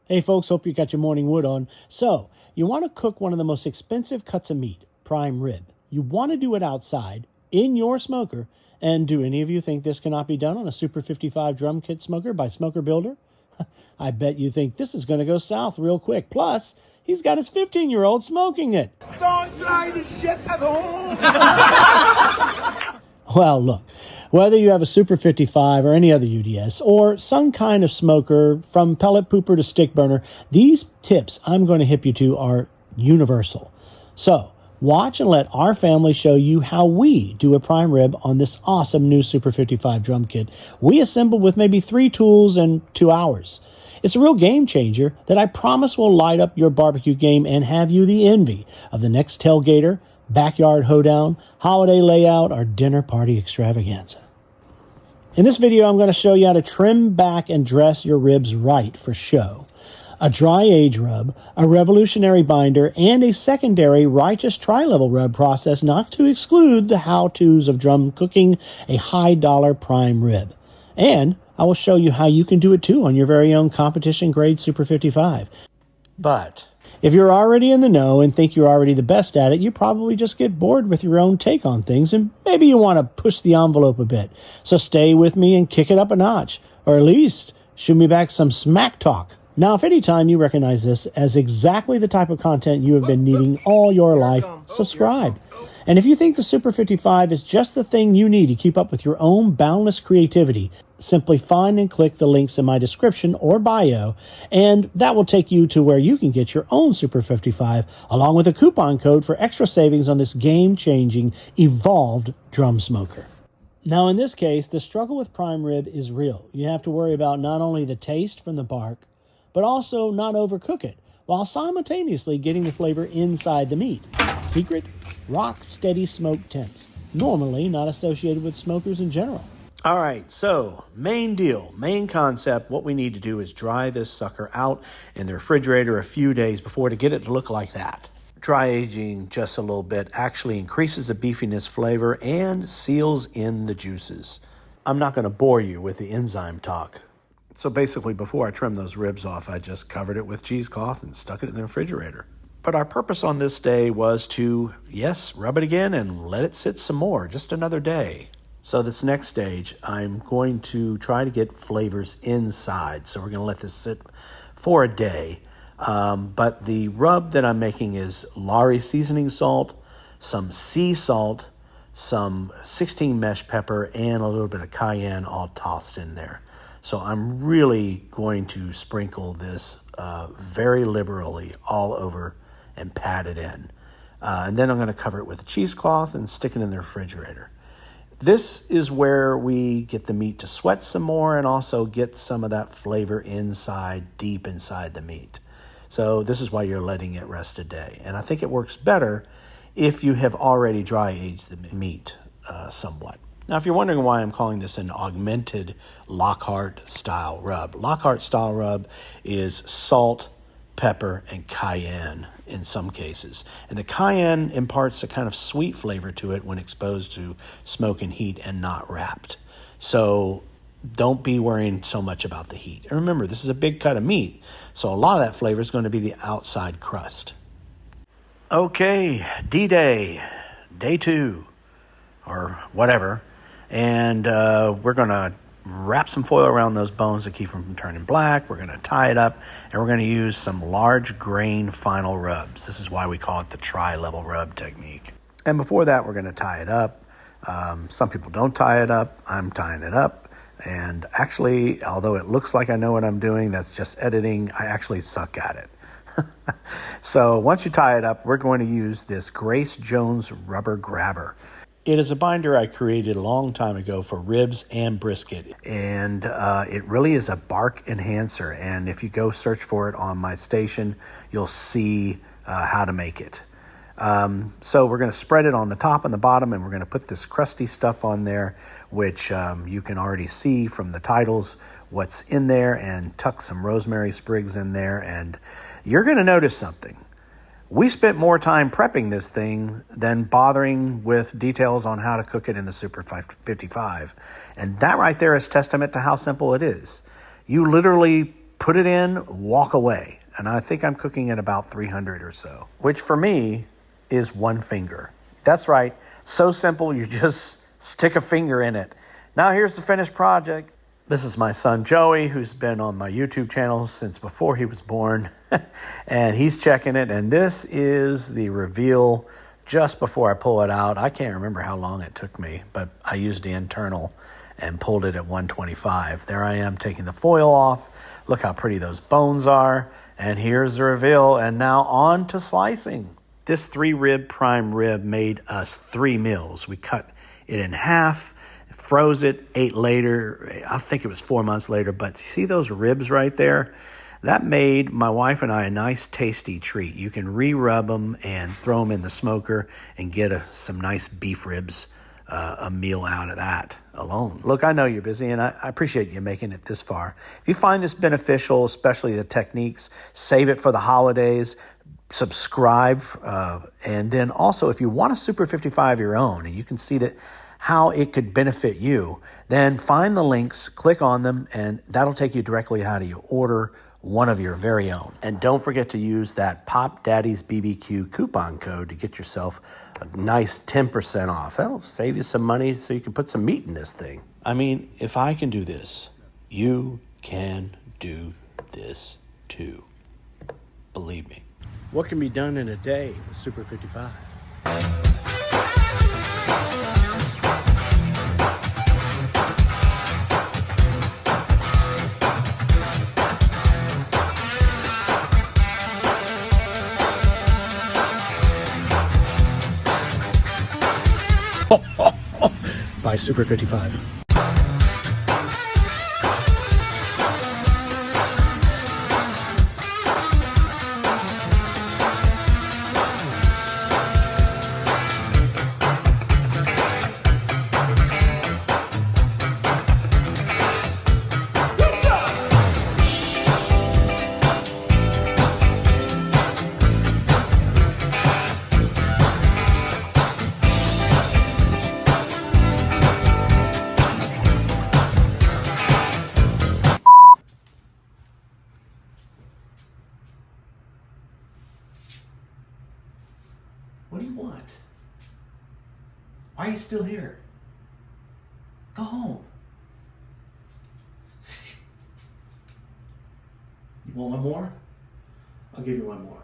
Hey folks, hope you got your morning wood on. So, you want to cook one of the most expensive cuts of meat, prime rib. You want to do it outside, in your smoker, and do any of you think this cannot be done on a Super 55 Drum Kit Smoker by Smokerbuilder? I bet you think this is going to go south real quick. Plus, he's got his 15-year-old smoking it. Don't try this shit at home. Well, look, whether you have a Super 55 or any other UDS or some kind of smoker from pellet pooper to stick burner, these tips I'm going to hip you to are universal. So, watch and let our family show you how we do a prime rib on this awesome new Super 55 drum kit we assembled with maybe 3 tools and 2 hours. It's a real game changer that I promise will light up your barbecue game and have you the envy of the next tailgater, backyard hoedown, holiday layout, or dinner party extravaganza. In this video, I'm going to show you how to trim back and dress your ribs right for show. A dry age rub, a revolutionary binder, and a secondary righteous tri-level rub process, not to exclude the how-tos of drum cooking a high-dollar prime rib. And I will show you how you can do it too on your very own competition-grade Super 55. But if you're already in the know and think you're already the best at it, you probably just get bored with your own take on things, and maybe you want to push the envelope a bit. So stay with me and kick it up a notch, or at least shoot me back some smack talk. Now, if any time you recognize this as exactly the type of content you have been needing all your life, subscribe. And if you think the Super 55 is just the thing you need to keep up with your own boundless creativity, simply find and click the links in my description or bio, and that will take you to where you can get your own Super 55, along with a coupon code for extra savings on this game-changing, evolved drum smoker. Now, in this case, the struggle with prime rib is real. You have to worry about not only the taste from the bark, but also not overcook it, while simultaneously getting the flavor inside the meat. Secret? Rock steady smoke temps, normally not associated with smokers in general. All right, so main deal, main concept, what we need to do is dry this sucker out in the refrigerator a few days before to get it to look like that. Dry aging just a little bit actually increases the beefiness flavor and seals in the juices. I'm not going to bore you with the enzyme talk. So basically, before I trim those ribs off, I just covered it with cheesecloth and stuck it in the refrigerator. But our purpose on this day was to, yes, rub it again and let it sit some more, just another day. So this next stage, I'm going to try to get flavors inside. So we're going to let this sit for a day. But the rub that I'm making is Lari seasoning salt, some sea salt, some 16 mesh pepper, and a little bit of cayenne all tossed in there. So I'm really going to sprinkle this very liberally all over and pat it in. And then I'm going to cover it with a cheesecloth and stick it in the refrigerator. This is where we get the meat to sweat some more and also get some of that flavor inside, deep inside the meat. So this is why you're letting it rest a day. And I think it works better if you have already dry aged the meat somewhat. Now, if you're wondering why I'm calling this an augmented Lockhart style rub, Lockhart style rub is salt, pepper, and cayenne in some cases. And the cayenne imparts a kind of sweet flavor to it when exposed to smoke and heat and not wrapped. So don't be worrying so much about the heat. And remember, this is a big cut of meat, so a lot of that flavor is going to be the outside crust. Okay, D-Day, day 2, or whatever. And we're going to wrap some foil around those bones to keep them from turning black. We're going to tie it up, and we're going to use some large grain final rubs. This is why we call it the tri-level rub technique. And before that, we're going to tie it up. Some people don't tie it up. I'm tying it up. And actually, although it looks like I know what I'm doing, that's just editing. I actually suck at it. So once you tie it up, we're going to use this Grace Jones rubber grabber. It is a binder I created a long time ago for ribs and brisket, and it really is a bark enhancer. And if you go search for it on my station, you'll see how to make it. So we're going to spread it on the top and the bottom, and we're going to put this crusty stuff on there, which you can already see from the titles what's in there, and tuck some rosemary sprigs in there, and you're going to notice something. We spent more time prepping this thing than bothering with details on how to cook it in the Super 55. And that right there is testament to how simple it is. You literally put it in, walk away. And I think I'm cooking at about 300 or so, which for me is one finger. That's right. So simple, you just stick a finger in it. Now here's the finished project. This is my son Joey, who's been on my YouTube channel since before he was born. And he's checking it. And this is the reveal just before I pull it out. I can't remember how long it took me, but I used the internal and pulled it at 125. There I am taking the foil off. Look how pretty those bones are. And here's the reveal. And now on to slicing. This 3-rib prime rib made us 3 meals. We cut it in half, froze it, ate later. I think it was 4 months later, but see those ribs right there? That made my wife and I a nice tasty treat. You can re-rub them and throw them in the smoker and get some nice beef ribs, a meal out of that alone. Look, I know you're busy, and I appreciate you making it this far. If you find this beneficial, especially the techniques, save it for the holidays, subscribe, and then also if you want a Super 55 your own, and you can see that how it could benefit you, then find the links, click on them, and that'll take you directly to how do you order one of your very own. And don't forget to use that POPDADDY'S BBQ coupon code to get yourself a nice 10% off. That'll save you some money so you can put some meat in this thing. I mean, if I can do this, you can do this too. Believe me. What can be done in a day with Super 55? By Super 55. What do you want? Why are you still here? Go home. You want one more? I'll give you one more.